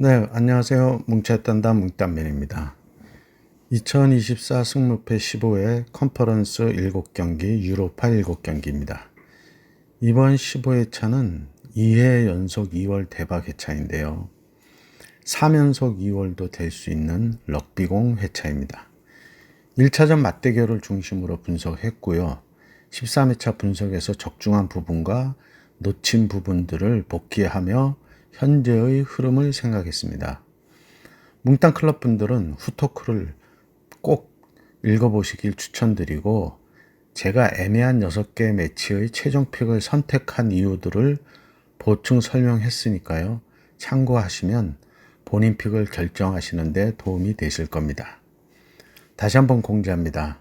네, 안녕하세요. 뭉쳤단다 뭉딴맨입니다. 2024 승무패 15회 컨퍼런스 7경기, 유로파 7경기입니다. 이번 15회차는 2회 연속 2월 대박 회차인데요. 3연속 2월도 될 수 있는 럭비공 회차입니다. 1차전 맞대결을 중심으로 분석했고요. 13회차 분석에서 적중한 부분과 놓친 부분들을 복귀하며 현재의 흐름을 생각했습니다. 뭉땅 클럽 분들은 후토크를 꼭 읽어보시길 추천드리고, 제가 애매한 6개 매치의 최종픽을 선택한 이유들을 보충 설명했으니까요. 참고하시면 본인 픽을 결정하시는 데 도움이 되실 겁니다. 다시 한번 공지합니다.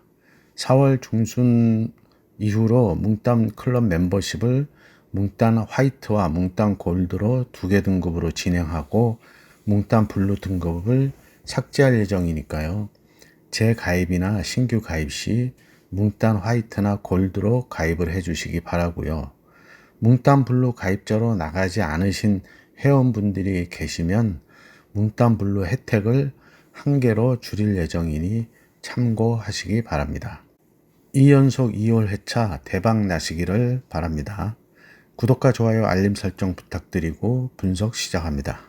4월 중순 이후로 뭉땅 클럽 멤버십을 뭉땅 화이트와 뭉땅 골드로 2개 등급으로 진행하고 뭉땅 블루 등급을 삭제할 예정이니까요. 재가입이나 신규 가입 시 뭉땅 화이트나 골드로 가입을 해주시기 바라고요. 뭉땅 블루 가입자로 나가지 않으신 회원분들이 계시면 뭉땅 블루 혜택을 1개로 줄일 예정이니 참고하시기 바랍니다. 2연속 2월 회차 대박 나시기를 바랍니다. 구독과 좋아요 알림 설정 부탁드리고 분석 시작합니다.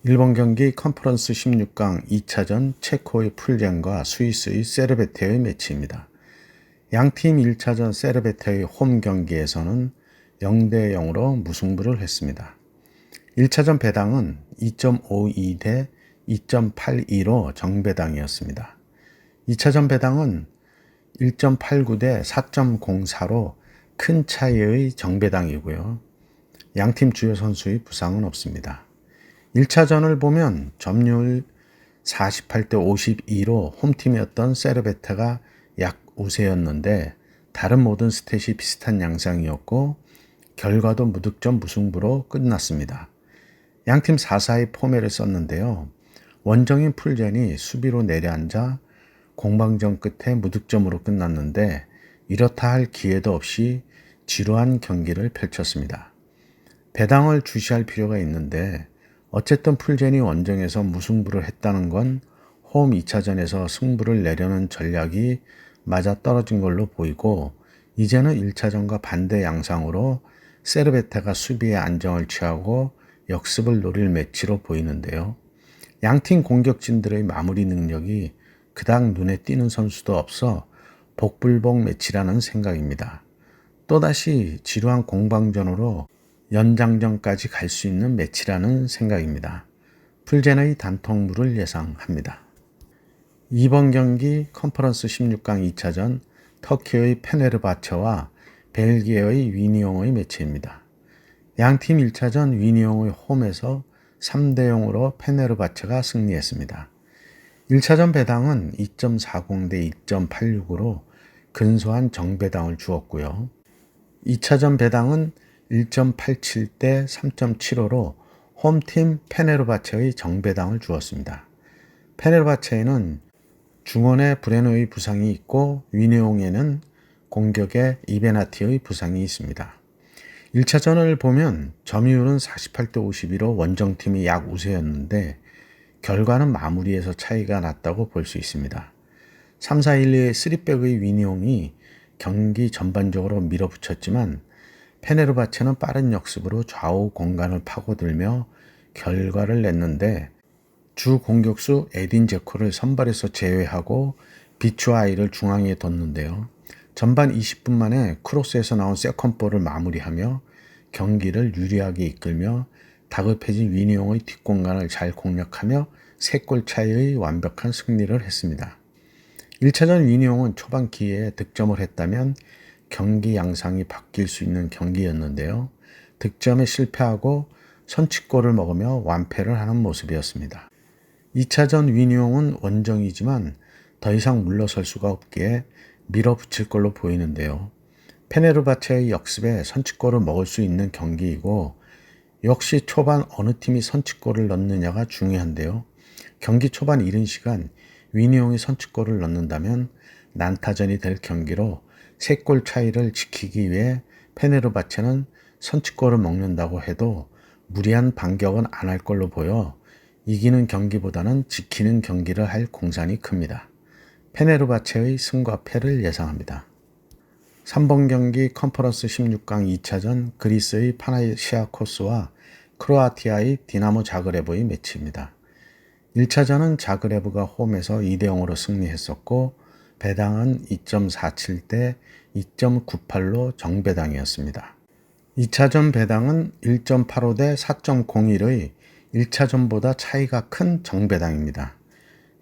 일본 경기 컨퍼런스 16강 2차전 체코의 풀젠과 스위스의 세르베테의 매치입니다. 양팀 1차전 세르베테의 홈 경기에서는 0대0으로 무승부를 했습니다. 1차전 배당은 2.52 대 2.82로 정배당이었습니다. 2차전 배당은 1.89 대 4.04로 큰 차이의 정배당이고요. 양팀 주요 선수의 부상은 없습니다. 1차전을 보면 점유율 48대 52로 홈팀이었던 세르베테가 약 우세였는데 다른 모든 스탯이 비슷한 양상이었고 결과도 무득점 무승부로 끝났습니다. 양팀 4-4의 포맷을 썼는데요. 원정인 풀젠이 수비로 내려앉아 공방전 끝에 무득점으로 끝났는데 이렇다 할 기회도 없이 지루한 경기를 펼쳤습니다. 배당을 주시할 필요가 있는데 어쨌든 풀젠이 원정에서 무승부를 했다는 건 홈 2차전에서 승부를 내려는 전략이 맞아떨어진 걸로 보이고 이제는 1차전과 반대 양상으로 세르베테가 수비에 안정을 취하고 역습을 노릴 매치로 보이는데요. 양팀 공격진들의 마무리 능력이 그닥 눈에 띄는 선수도 없어 복불복 매치라는 생각입니다. 또다시 지루한 공방전으로 연장전까지 갈 수 있는 매치라는 생각입니다. 풀젠의 단통물을 예상합니다. 이번 경기 컨퍼런스 16강 2차전 터키의 페네르바체와 벨기에의 위니옹의 매치입니다. 양팀 1차전 위니옹의 홈에서 3대0으로 페네르바체가 승리했습니다. 1차전 배당은 2.40 대 2.86으로 근소한 정배당을 주었고요. 2차전 배당은 1.87 대 3.75로 홈팀 페네르바체의 정배당을 주었습니다. 페네르바체에는 중원에 브레노의 부상이 있고 위네옹에는 공격에 이베나티의 부상이 있습니다. 1차전을 보면 점유율은 48대 52로 원정팀이 약 우세였는데 결과는 마무리에서 차이가 났다고 볼 수 있습니다. 3-4-1-2의 3백의 위니옹이 경기 전반적으로 밀어붙였지만 페네르바체는 빠른 역습으로 좌우 공간을 파고들며 결과를 냈는데 주 공격수 에딘 제코를 선발에서 제외하고 비추아이를 중앙에 뒀는데요. 전반 20분 만에 크로스에서 나온 세컨볼을 마무리하며 경기를 유리하게 이끌며 다급해진 위니옹의 뒷공간을 잘 공략하며 3골 차이의 완벽한 승리를 했습니다. 1차전 위니옹은 초반 기회에 득점을 했다면 경기 양상이 바뀔 수 있는 경기였는데요. 득점에 실패하고 선취골을 먹으며 완패를 하는 모습이었습니다. 2차전 위니옹은 원정이지만 더 이상 물러설 수가 없기에 밀어붙일 걸로 보이는데요. 페네르바체의 역습에 선취골을 먹을 수 있는 경기이고 역시 초반 어느 팀이 선취골을 넣느냐가 중요한데요. 경기 초반 이른 시간 위니옹이 선취골을 넣는다면 난타전이 될 경기로 3골 차이를 지키기 위해 페네르바체는 선취골을 먹는다고 해도 무리한 반격은 안 할 걸로 보여 이기는 경기보다는 지키는 경기를 할 공산이 큽니다. 페네르바체의 승과 패를 예상합니다. 3번 경기 컨퍼런스 16강 2차전 그리스의 파나시아코스와 크로아티아의 디나모 자그레브의 매치입니다. 1차전은 자그레브가 홈에서 2대0으로 승리했었고 배당은 2.47대 2.98로 정배당이었습니다. 2차전 배당은 1.85대 4.01의 1차전보다 차이가 큰 정배당입니다.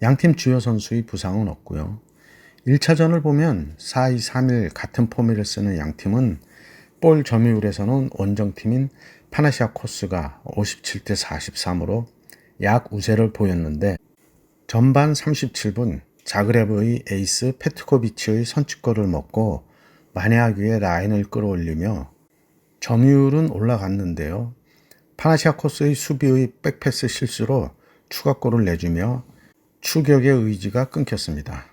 양팀 주요 선수의 부상은 없고요. 1차전을 보면 4-2-3-1 같은 포맷을 쓰는 양팀은 볼 점유율에서는 원정팀인 파나시아코스가 57대 43으로 약 우세를 보였는데 전반 37분 자그레브의 에이스 페트코비치의 선취골을 먹고 만회하기 위해 라인을 끌어올리며 점유율은 올라갔는데요. 파나시아코스의 수비의 백패스 실수로 추가골을 내주며 추격의 의지가 끊겼습니다.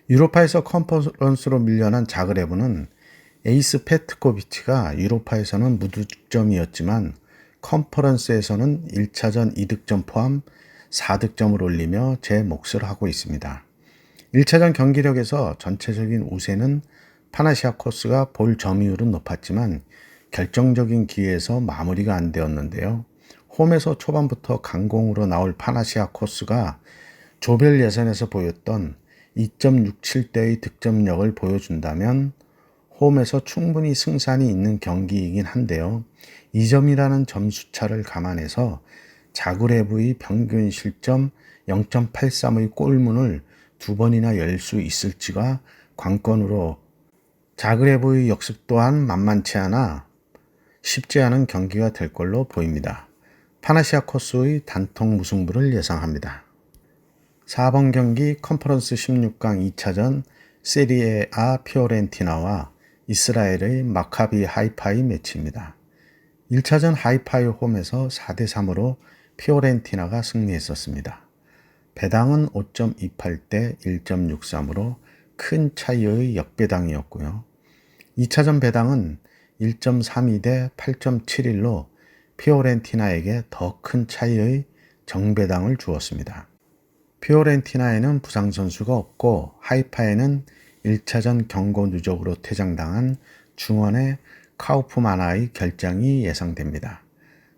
유로파에서 컨퍼런스로 밀려난 자그레브는 에이스 페트코비치가 유로파에서는 무득점이었지만 컨퍼런스에서는 1차전 2득점 포함 4득점을 올리며 제 몫을 하고 있습니다. 1차전 경기력에서 전체적인 우세는 파나시아코스가 볼 점유율은 높았지만 결정적인 기회에서 마무리가 안 되었는데요. 홈에서 초반부터 강공으로 나올 파나시아코스가 조별 예선에서 보였던 2.67대의 득점력을 보여준다면 홈에서 충분히 승산이 있는 경기이긴 한데요. 2점이라는 점수차를 감안해서 자그레브의 평균 실점 0.83의 골문을 2번이나 열 수 있을지가 관건으로 자그레브의 역습 또한 만만치 않아 쉽지 않은 경기가 될 걸로 보입니다. 파나시아코스의 단통 무승부를 예상합니다. 4번 경기 컨퍼런스 16강 2차전 세리에 A 피오렌티나와 이스라엘의 마카비 하이파의 매치입니다. 1차전 하이파의 홈에서 4대3으로 피오렌티나가 승리했었습니다. 배당은 5.28대 1.63으로 큰 차이의 역배당이었고요. 2차전 배당은 1.32대 8.71로 피오렌티나에게 더 큰 차이의 정배당을 주었습니다. 피오렌티나에는 부상 선수가 없고 하이파에는 1차전 경고 누적으로 퇴장당한 중원의 카우프마나의 결장이 예상됩니다.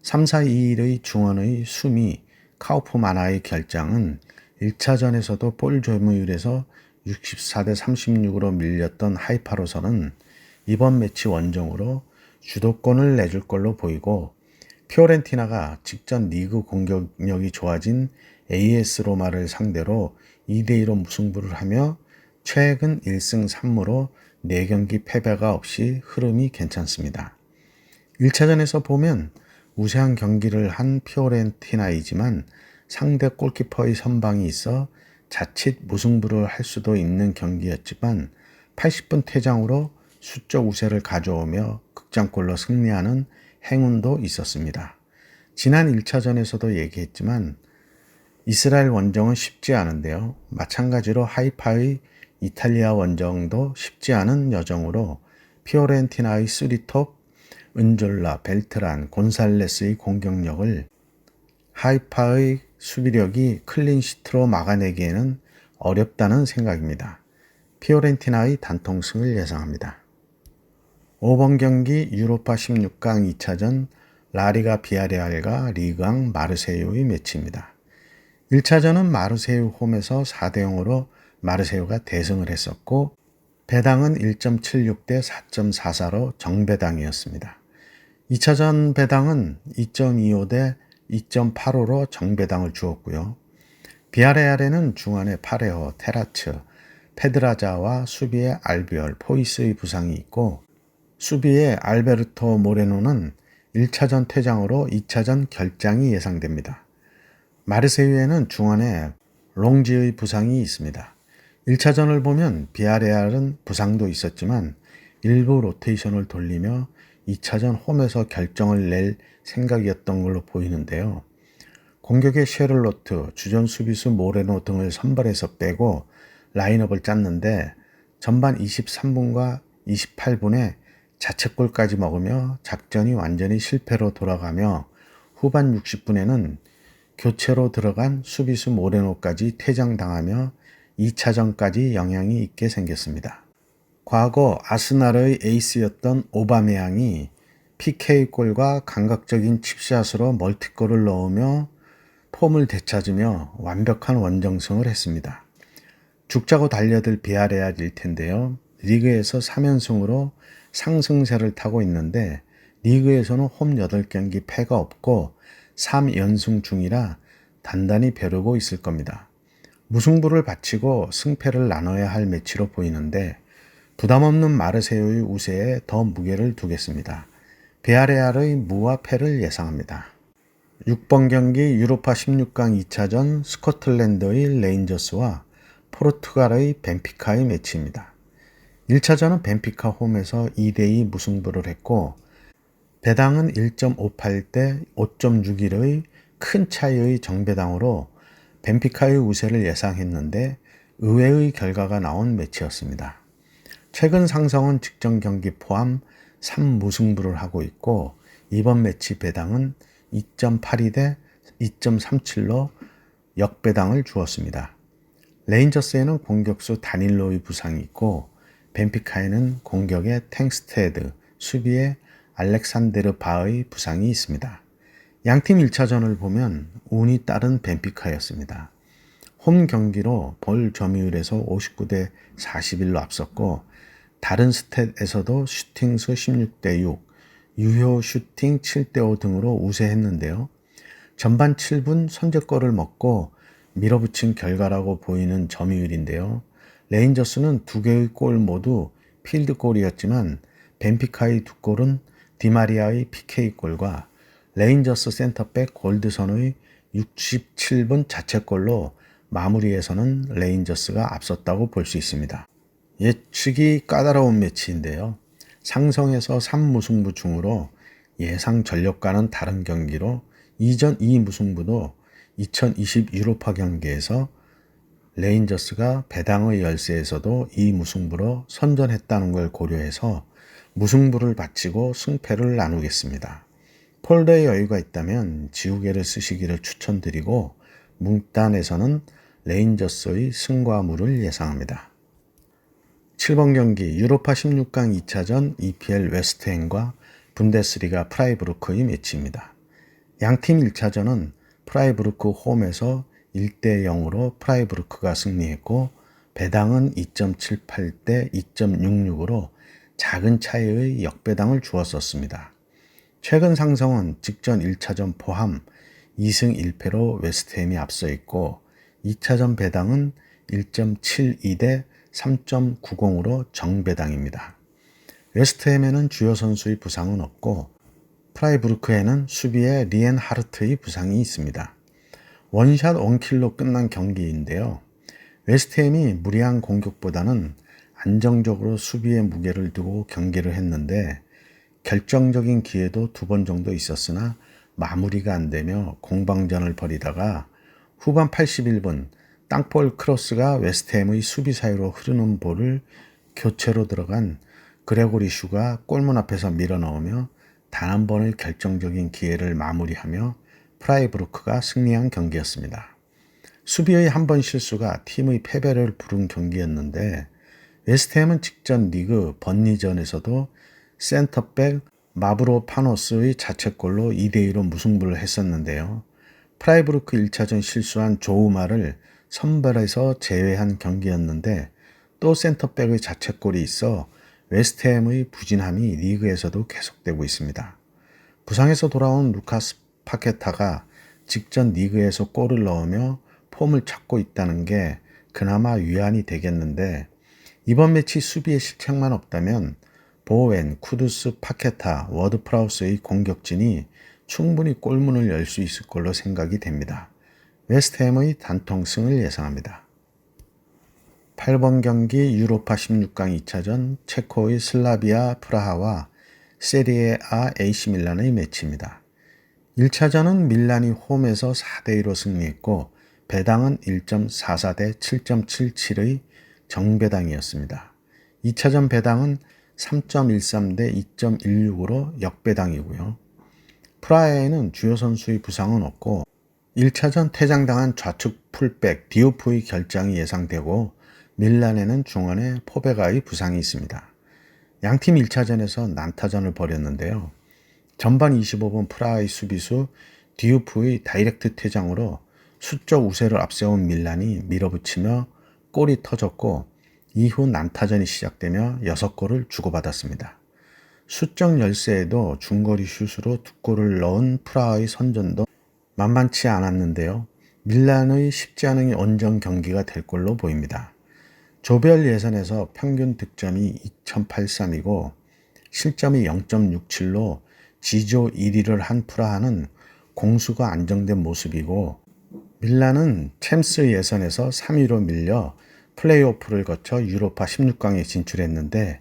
3-4-2-1의 중원의 수미 카우프마나의 결장은 1차전에서도 볼 점유율에서 64대 36으로 밀렸던 하이파로서는 이번 매치 원정으로 주도권을 내줄 걸로 보이고 피오렌티나가 직전 리그 공격력이 좋아진 AS 로마를 상대로 2대2로 무승부를 하며 최근 1승 3무로 4경기 패배가 없이 흐름이 괜찮습니다. 1차전에서 보면 우세한 경기를 한 피오렌티나이지만 상대 골키퍼의 선방이 있어 자칫 무승부를 할 수도 있는 경기였지만 80분 퇴장으로 수적 우세를 가져오며 극장골로 승리하는 행운도 있었습니다. 지난 1차전에서도 얘기했지만 이스라엘 원정은 쉽지 않은데요. 마찬가지로 하이파의 이탈리아 원정도 쉽지 않은 여정으로 피오렌티나의 쓰리톱, 은졸라, 벨트란, 곤살레스의 공격력을 하이파의 수비력이 클린시트로 막아내기에는 어렵다는 생각입니다. 피오렌티나의 단통승을 예상합니다. 5번 경기 유로파 16강 2차전 라리가 비아레알과 리강 마르세유의 매치입니다. 1차전은 마르세유 홈에서 4대0으로 마르세유가 대승을 했었고 배당은 1.76대 4.44로 정배당이었습니다. 2차전 배당은 2.25대 2.85로 정배당을 주었고요. 비아레알에는 중원의 파레호, 테라츠, 페드라자와 수비의 알비올, 포이스의 부상이 있고 수비의 알베르토 모레노는 1차전 퇴장으로 2차전 결장이 예상됩니다. 마르세유에는 중원에 롱지의 부상이 있습니다. 1차전을 보면 비아레알은 부상도 있었지만 일부 로테이션을 돌리며 2차전 홈에서 결정을 낼 생각이었던 걸로 보이는데요. 공격의 셰를로트, 주전 수비수 모레노 등을 선발해서 빼고 라인업을 짰는데 전반 23분과 28분에 자책골까지 먹으며 작전이 완전히 실패로 돌아가며 후반 60분에는 교체로 들어간 수비수 모레노까지 퇴장당하며 2차전까지 영향이 있게 생겼습니다. 과거 아스날의 에이스였던 오바메양이 PK골과 감각적인 칩샷으로 멀티골을 넣으며 폼을 되찾으며 완벽한 원정승을 했습니다. 죽자고 달려들 비아레알일 텐데요. 리그에서 3연승으로 상승세를 타고 있는데 리그에서는 홈 8경기 패가 없고 3연승 중이라 단단히 벼르고 있을 겁니다. 무승부를 바치고 승패를 나눠야 할 매치로 보이는데 부담없는 마르세유의 우세에 더 무게를 두겠습니다. 비아레알의 무와 패를 예상합니다. 6번 경기 유로파 16강 2차전 스코틀랜드의 레인저스와 포르투갈의 벤피카의 매치입니다. 1차전은 벤피카 홈에서 2대2 무승부를 했고 배당은 1.58대 5.61의 큰 차이의 정배당으로 벤피카의 우세를 예상했는데 의외의 결과가 나온 매치였습니다. 최근 상성은 직전 경기 포함 3무승부를 하고 있고 이번 매치 배당은 2.82대 2.37로 역배당을 주었습니다. 레인저스에는 공격수 다닐로의 부상이 있고 벤피카에는 공격의 탱스테드, 수비에 알렉산데르 바의 부상이 있습니다. 양팀 1차전을 보면 운이 따른 벤피카였습니다. 홈 경기로 볼 점유율에서 59대 41로 앞섰고 다른 스탯에서도 슈팅수 16대 6, 유효 슈팅 7대 5 등으로 우세했는데요. 전반 7분 선제골을 먹고 밀어붙인 결과라고 보이는 점유율인데요. 레인저스는 2개의 골 모두 필드골이었지만 벤피카의 2골은 디마리아의 PK골과 레인저스 센터백 골드선의 67분 자책골로 마무리에서는 레인저스가 앞섰다고 볼 수 있습니다. 예측이 까다로운 매치인데요. 상성에서 3무승부 중으로 예상 전력과는 다른 경기로 이전 2무승부도 2020 유로파 경기에서 레인저스가 배당의 열세에서도 2무승부로 선전했다는 걸 고려해서 무승부를 바치고 승패를 나누겠습니다. 폴더에 여유가 있다면 지우개를 쓰시기를 추천드리고 뭉단에서는 레인저스의 승과 무를 예상합니다. 7번 경기 유로파 16강 2차전 EPL 웨스트햄과 분데스리가 프라이부르크의 매치입니다. 양팀 1차전은 프라이부르크 홈에서 1대 0으로 프라이부르크가 승리했고 배당은 2.78대 2.66으로 작은 차이의 역배당을 주었었습니다. 최근 상성은 직전 1차전 포함 2승 1패로 웨스트햄이 앞서 있고 2차전 배당은 1.72대 3.90으로 정배당입니다. 웨스트햄에는 주요 선수의 부상은 없고 프라이부르크에는 수비에 리엔하르트의 부상이 있습니다. 원샷 원킬로 끝난 경기인데요. 웨스트햄이 무리한 공격보다는 안정적으로 수비에 무게를 두고 경기를 했는데 결정적인 기회도 2번 정도 있었으나 마무리가 안 되며 공방전을 벌이다가 후반 81분 땅볼 크로스가 웨스트햄의 수비 사이로 흐르는 볼을 교체로 들어간 그레고리 슈가 골문 앞에서 밀어넣으며 단 한 번의 결정적인 기회를 마무리하며 프라이부르크가 승리한 경기였습니다. 수비의 한 번 실수가 팀의 패배를 부른 경기였는데 웨스트햄은 직전 리그 번리전에서도 센터백 마브로파노스의 자책골로 2대2로 무승부를 했었는데요. 프라이부르크 1차전 실수한 조우마를 선발에서 제외한 경기였는데 또 센터백의 자책골이 있어 웨스트햄의 부진함이 리그에서도 계속되고 있습니다. 부상에서 돌아온 루카스 파케타가 직전 리그에서 골을 넣으며 폼을 찾고 있다는 게 그나마 위안이 되겠는데 이번 매치 수비의 실책만 없다면 보웬, 쿠두스, 파케타, 워드프라우스의 공격진이 충분히 골문을 열 수 있을 걸로 생각이 됩니다. 웨스트햄의 단통승을 예상합니다. 8번 경기 유로파 16강 2차전 체코의 슬라비아 프라하와 세리에A AC 밀란의 매치입니다. 1차전은 밀란이 홈에서 4대2로 승리했고 배당은 1.44대 7.77의 정배당이었습니다. 2차전 배당은 3.13대 2.16으로 역배당이고요. 프라하에는 주요 선수의 부상은 없고 1차전 퇴장당한 좌측 풀백 디오프의 결장이 예상되고 밀란에는 중원에 포베가의 부상이 있습니다. 양팀 1차전에서 난타전을 벌였는데요. 전반 25분 프라하의 수비수 디오프의 다이렉트 퇴장으로 수적 우세를 앞세운 밀란이 밀어붙이며 골이 터졌고 이후 난타전이 시작되며 6골을 주고받았습니다. 수적 열세에도 중거리 슛으로 2골을 넣은 프라하의 선전도 만만치 않았는데요. 밀란의 쉽지 않은 원정 경기가 될 걸로 보입니다. 조별 예선에서 평균 득점이 2.83이고 실점이 0.67로 지조 1위를 한 프라하는 공수가 안정된 모습이고 밀란은 챔스 예선에서 3위로 밀려 플레이오프를 거쳐 유로파 16강에 진출했는데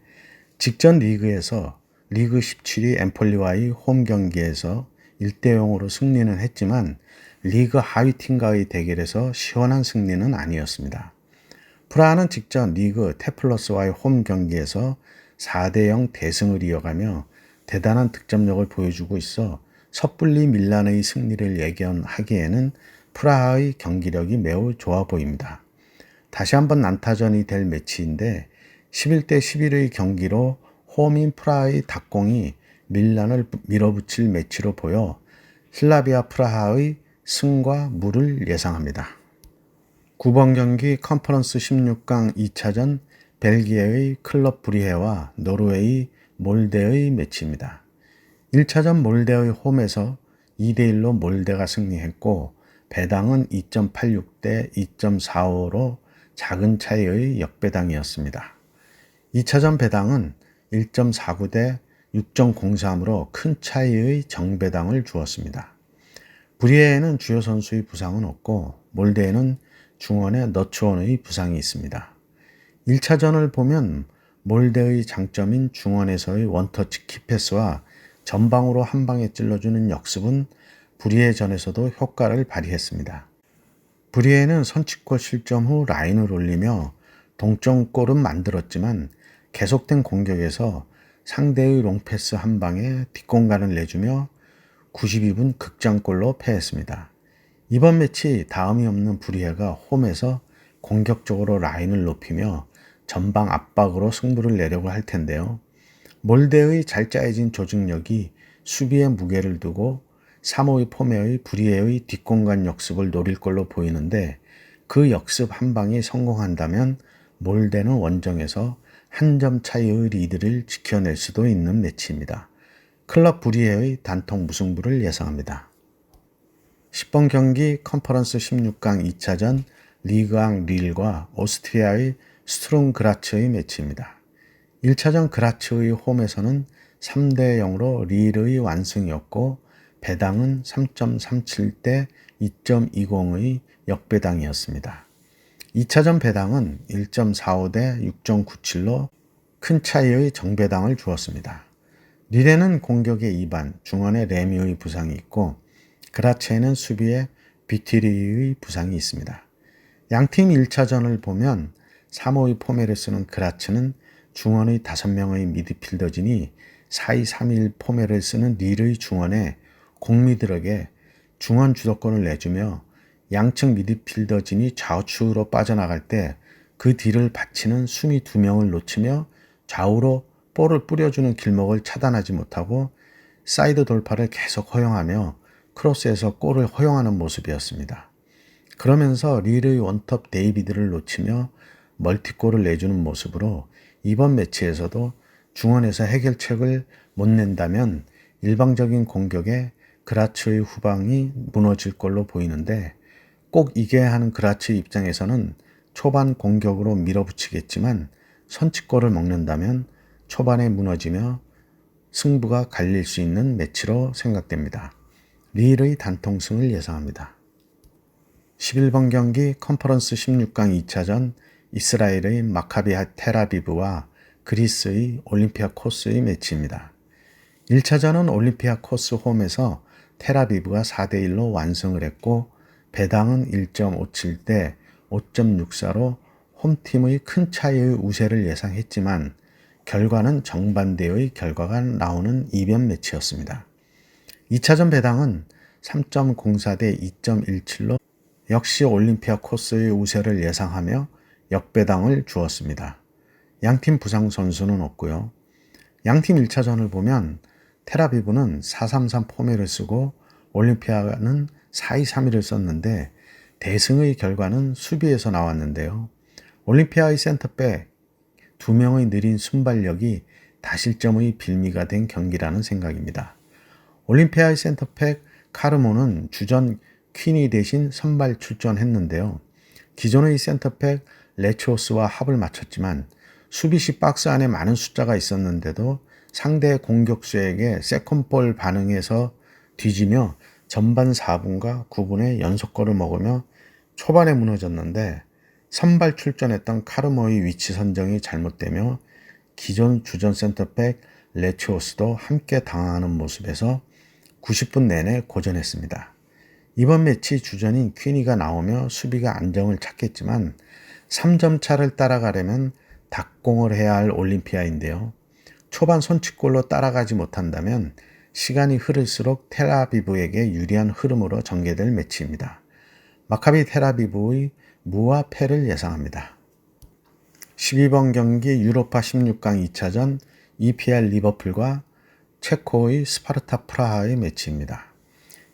직전 리그에서 리그 17위 엠폴리와의 홈 경기에서 1대0으로 승리는 했지만 리그 하위팀과의 대결에서 시원한 승리는 아니었습니다. 프라하는 직전 리그 테플러스와의 홈 경기에서 4대0 대승을 이어가며 대단한 득점력을 보여주고 있어 섣불리 밀란의 승리를 예견하기에는 프라하의 경기력이 매우 좋아 보입니다. 다시 한번 난타전이 될 매치인데 11대 11의 경기로 홈인 프라하의 닭공이 밀란을 밀어붙일 매치로 보여 슬라비아 프라하의 승과 무를 예상합니다. 9번 경기 컨퍼런스 16강 2차전 벨기에의 클럽 브리헤와 노르웨이 몰데의 매치입니다. 1차전 몰데의 홈에서 2대1로 몰데가 승리했고 배당은 2.86대 2.45로 작은 차이의 역배당이었습니다. 2차전 배당은 1.49대 6.03으로 큰 차이의 정배당을 주었습니다. 브리에에는 주요 선수의 부상은 없고 몰데에는 중원의 너츠원의 부상이 있습니다. 1차전을 보면 몰데의 장점인 중원에서의 원터치 키패스와 전방으로 한 방에 찔러주는 역습은 브리에전에서도 효과를 발휘했습니다. 브리에는 선취골 실점 후 라인을 올리며 동점골은 만들었지만 계속된 공격에서 상대의 롱패스 한 방에 뒷공간을 내주며 92분 극장골로 패했습니다. 이번 매치 다음이 없는 브리에가 홈에서 공격적으로 라인을 높이며 전방 압박으로 승부를 내려고 할 텐데요. 몰데의 잘 짜여진 조직력이 수비에 무게를 두고 3호의 포메의 브리에의 뒷공간 역습을 노릴 걸로 보이는데 그 역습 한 방이 성공한다면 몰데는 원정에서 한 점 차이의 리드를 지켜낼 수도 있는 매치입니다. 클럽 브리에의 단통 무승부를 예상합니다. 10번 경기 컨퍼런스 16강 2차전 리그앙 릴과 오스트리아의 스트룸그라츠의 매치입니다. 1차전 그라츠의 홈에서는 3대0으로 릴의 완승이었고 배당은 3.37대 2.20의 역배당이었습니다. 2차전 배당은 1.45대 6.97로 큰 차이의 정배당을 주었습니다. 릴에는 공격에 2반, 중원에 레미의 부상이 있고 그라츠에는 수비에 비티리의 부상이 있습니다. 양팀 1차전을 보면 3호의 포메를 쓰는 그라츠는 중원의 5명의 미드필더진이 4-2-3-1 포메를 쓰는 릴의 중원에 공미들에게 중원 주도권을 내주며 양측 미드필더진이 좌우측으로 빠져나갈 때 그 뒤를 받치는 수미 2명을 놓치며 좌우로 볼을 뿌려주는 길목을 차단하지 못하고 사이드 돌파를 계속 허용하며 크로스에서 골을 허용하는 모습이었습니다. 그러면서 릴의 원톱 데이비드를 놓치며 멀티골을 내주는 모습으로 이번 매치에서도 중원에서 해결책을 못 낸다면 일방적인 공격에 그라츠의 후방이 무너질 걸로 보이는데 꼭 이겨야 하는 그라츠 입장에서는 초반 공격으로 밀어붙이겠지만 선취골을 먹는다면 초반에 무너지며 승부가 갈릴 수 있는 매치로 생각됩니다. 릴의 단통승을 예상합니다. 11번 경기 컨퍼런스 16강 2차전 이스라엘의 마카비 텔아비브와 그리스의 올림피아코스의 매치입니다. 1차전은 올림피아코스 홈에서 텔아비브가 4대1로 완승을 했고 배당은 1.57대 5.64로 홈팀의 큰 차이의 우세를 예상했지만 결과는 정반대의 결과가 나오는 이변 매치였습니다. 2차전 배당은 3.04 대 2.17로 역시 올림피아 코스의 우세를 예상하며 역배당을 주었습니다. 양팀 부상 선수는 없고요. 양팀 1차전을 보면 텔아비브는 4-3-3 포맷을 쓰고 올림피아는 4-2-3-1을 썼는데 대승의 결과는 수비에서 나왔는데요. 올림피아의 센터백 2명의 느린 순발력이 다실점의 빌미가 된 경기라는 생각입니다. 올림피아의 센터백 카르모는 주전 퀸이 대신 선발 출전했는데요. 기존의 센터백 레초스와 합을 맞췄지만 수비 시 박스 안에 많은 숫자가 있었는데도 상대 공격수에게 세컨볼 반응해서 뒤지며 전반 4분과 9분에 연속골을 먹으며 초반에 무너졌는데 선발 출전했던 카르모의 위치 선정이 잘못되며 기존 주전 센터백 레초스도 함께 당황하는 모습에서 90분 내내 고전했습니다. 이번 매치 주전인 퀸이가 나오며 수비가 안정을 찾겠지만 3점 차를 따라가려면 닭공을 해야 할 올림피아인데요. 초반 선취골로 따라가지 못한다면 시간이 흐를수록 텔아비브에게 유리한 흐름으로 전개될 매치입니다. 마카비 텔아비브의 무와 패를 예상합니다. 12번 경기 유로파 16강 2차전 EPL 리버풀과 체코의 스파르타 프라하의 매치입니다.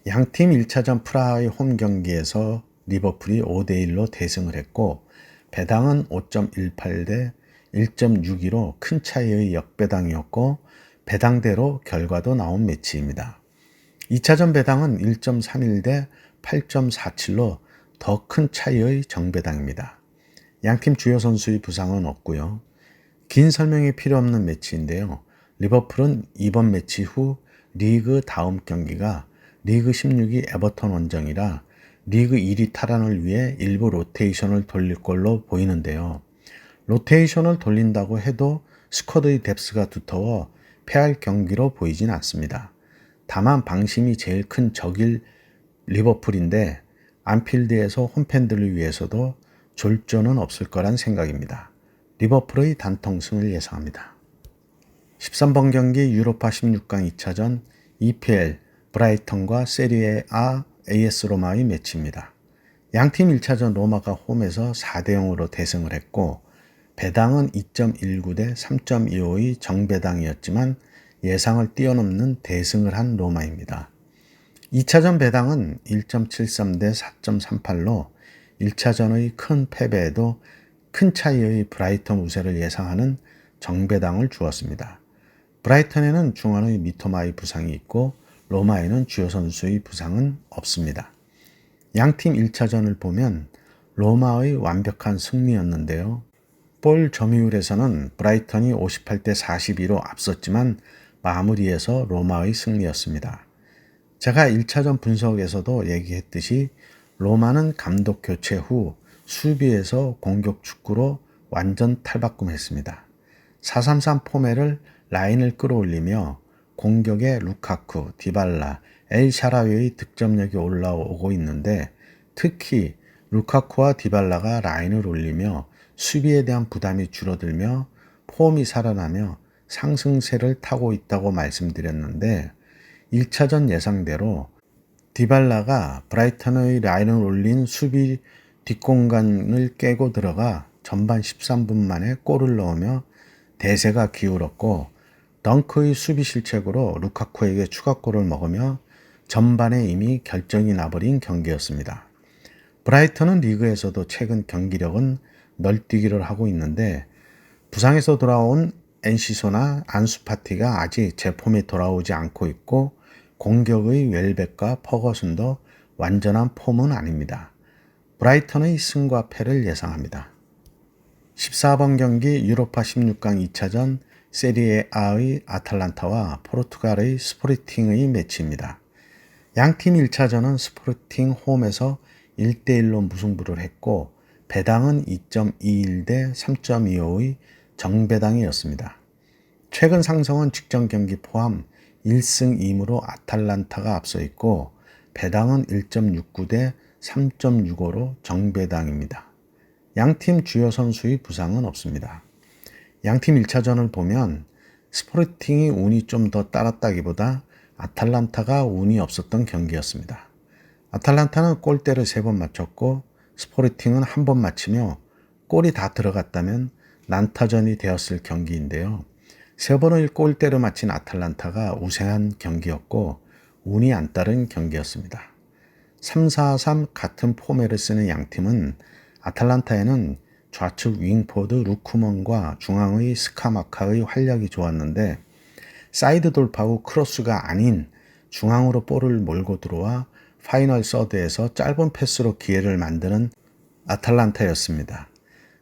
양팀 1차전 프라하의 홈 경기에서 리버풀이 5대1로 대승을 했고 배당은 5.18 대 1.62로 큰 차이의 역배당이었고 배당대로 결과도 나온 매치입니다. 2차전 배당은 1.31 대 8.47로 더 큰 차이의 정배당입니다. 양팀 주요 선수의 부상은 없고요. 긴 설명이 필요 없는 매치인데요. 리버풀은 이번 매치 후 리그 다음 경기가 리그 16위 에버턴 원정이라 리그 1위 탈환을 위해 일부 로테이션을 돌릴 걸로 보이는데요. 로테이션을 돌린다고 해도 스쿼드의 뎁스가 두터워 패할 경기로 보이진 않습니다. 다만 방심이 제일 큰 적일 리버풀인데 안필드에서 홈팬들을 위해서도 졸전은 없을 거란 생각입니다. 리버풀의 단통승을 예상합니다. 13번 경기 유로파 16강 2차전 EPL 브라이턴과 세리에 A AS 로마의 매치입니다. 양팀 1차전 로마가 홈에서 4대 0으로 대승을 했고 배당은 2.19 대 3.25의 정배당이었지만 예상을 뛰어넘는 대승을 한 로마입니다. 2차전 배당은 1.73 대 4.38로 1차전의 큰 패배에도 큰 차이의 브라이턴 우세를 예상하는 정배당을 주었습니다. 브라이턴에는 중원의 미토마의 부상이 있고 로마에는 주요 선수의 부상은 없습니다. 양팀 1차전을 보면 로마의 완벽한 승리였는데요. 볼 점유율에서는 브라이턴이 58대 42로 앞섰지만 마무리에서 로마의 승리였습니다. 제가 1차전 분석에서도 얘기했듯이 로마는 감독 교체 후 수비에서 공격 축구로 완전 탈바꿈했습니다. 4-3-3 포맷을 라인을 끌어올리며 공격에 루카쿠, 디발라, 엘 샤라위의 득점력이 올라오고 있는데 특히 루카쿠와 디발라가 라인을 올리며 수비에 대한 부담이 줄어들며 폼이 살아나며 상승세를 타고 있다고 말씀드렸는데 1차전 예상대로 디발라가 브라이턴의 라인을 올린 수비 뒷공간을 깨고 들어가 전반 13분 만에 골을 넣으며 대세가 기울었고 덩크의 수비 실책으로 루카쿠에게 추가골을 먹으며 전반에 이미 결정이 나버린 경기였습니다. 브라이턴은 리그에서도 최근 경기력은 널뛰기를 하고 있는데 부상에서 돌아온 엔시소나 안수파티가 아직 제폼에 돌아오지 않고 있고 공격의 웰백과 퍼거슨도 완전한 폼은 아닙니다. 브라이턴의 승과 패를 예상합니다. 14번 경기 유로파 16강 2차전 세리에 A의 아탈란타와 포르투갈의 스포르팅의 매치입니다. 양팀 1차전은 스포르팅 홈에서 1대1로 무승부를 했고 배당은 2.21 대 3.25의 정배당이었습니다. 최근 상승은 직전 경기 포함 1승 2무로 아탈란타가 앞서 있고 배당은 1.69 대 3.65로 정배당입니다. 양팀 주요 선수의 부상은 없습니다. 양팀 1차전을 보면 스포르팅이 운이 좀 더 따랐다기보다 아탈란타가 운이 없었던 경기였습니다. 아탈란타는 골대를 3번 맞췄고 스포르팅은 1번 맞히며 골이 다 들어갔다면 난타전이 되었을 경기인데요. 3번을 골대로 맞힌 아탈란타가 우세한 경기였고 운이 안 따른 경기였습니다. 3-4-3 같은 포맷을 쓰는 양팀은 아탈란타에는 좌측 윙포드 루크먼과 중앙의 스카마카의 활약이 좋았는데 사이드 돌파 후 크로스가 아닌 중앙으로 볼을 몰고 들어와 파이널 서드에서 짧은 패스로 기회를 만드는 아탈란타였습니다.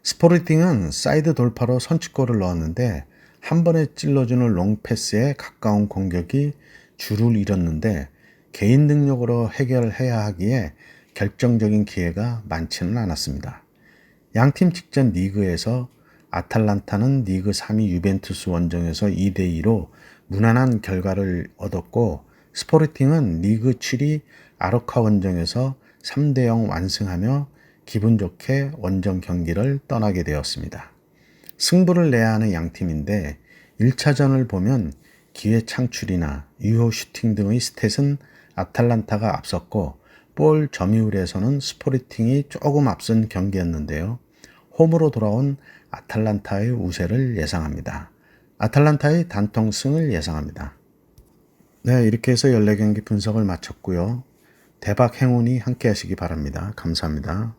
스포르팅은 사이드 돌파로 선취골을 넣었는데 한 번에 찔러주는 롱패스에 가까운 공격이 줄을 잃었는데 개인 능력으로 해결해야 하기에 결정적인 기회가 많지는 않았습니다. 양팀 직전 리그에서 아탈란타는 리그 3위 유벤투스 원정에서 2대2로 무난한 결과를 얻었고 스포르팅은 리그 7위 아르카 원정에서 3대0 완승하며 기분 좋게 원정 경기를 떠나게 되었습니다. 승부를 내야 하는 양팀인데 1차전을 보면 기회 창출이나 유효 슈팅 등의 스탯은 아탈란타가 앞섰고 볼 점유율에서는 스포르팅이 조금 앞선 경기였는데요. 홈으로 돌아온 아탈란타의 우세를 예상합니다. 아탈란타의 단통승을 예상합니다. 네, 이렇게 해서 14경기 분석을 마쳤고요. 대박 행운이 함께 하시기 바랍니다. 감사합니다.